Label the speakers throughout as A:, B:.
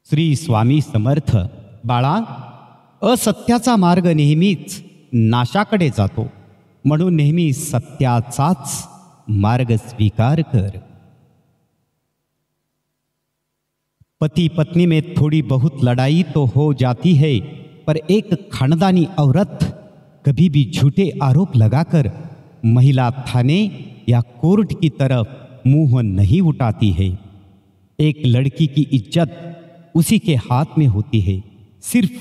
A: श्री स्वामी समर्थ. बाळा, असत्याचा मार्ग नेहमीच नाशाकडे जातो, म्हणून नेहमी सत्याचाच मार्ग स्वीकार कर. पति पत्नी में थोड़ी बहुत लड़ाई तो हो जाती है, पर एक खानदानी औरत कभी भी झूठे आरोप लगाकर महिला थाने या कोर्ट की तरफ मुंह नहीं उठाती है. एक लड़की की इज्जत उसी के हाथ में होती है. सिर्फ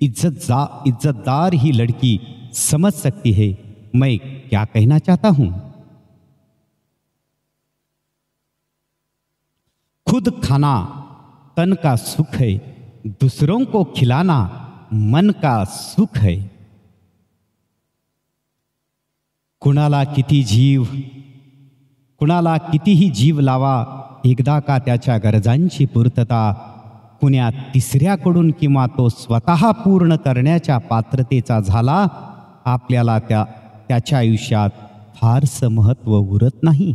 A: इज्जतदार ही लड़की समझ सकती है मैं क्या कहना चाहता हूं. खुद खाना तन का सुख है, दूसरों को खिलाना मन का सुख है. कुणाला कितीही जीव लावा, एकदा का त्याच्या गरजांची पूर्तता कुण्या तिसऱ्याकडून किंवा तो स्वतः पूर्ण करण्याच्या पात्रतेचा झाला, आपल्याला त्याच्या आयुष्यात फारसं महत्त्व उरत नाही.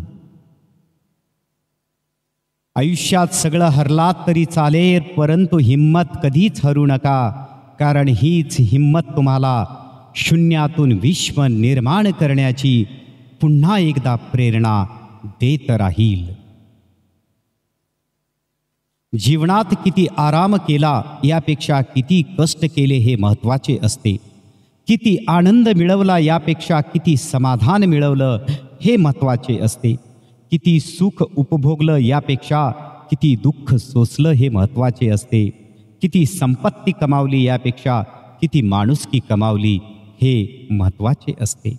A: आयुष्यात सगळं हरलात तरी चालेल, परंतु हिम्मत कधीच हरू नका, कारण हीच हिम्मत तुम्हाला शून्यातून विश्व निर्माण करण्याची पुन्हा एकदा प्रेरणा देत राहील. जीवनात किती आराम केला यापेक्षा किती कष्ट केले हे महत्त्वाचे असते. किती आनंद मिळवला यापेक्षा किती समाधान मिळवलं हे महत्त्वाचे असते. किती सुख उपभोगलं यापेक्षा किती दुःख सोसलं हे महत्त्वाचे असते. किती संपत्ती कमावली यापेक्षा किती माणुसकी कमावली हे महत्त्वाचे असते.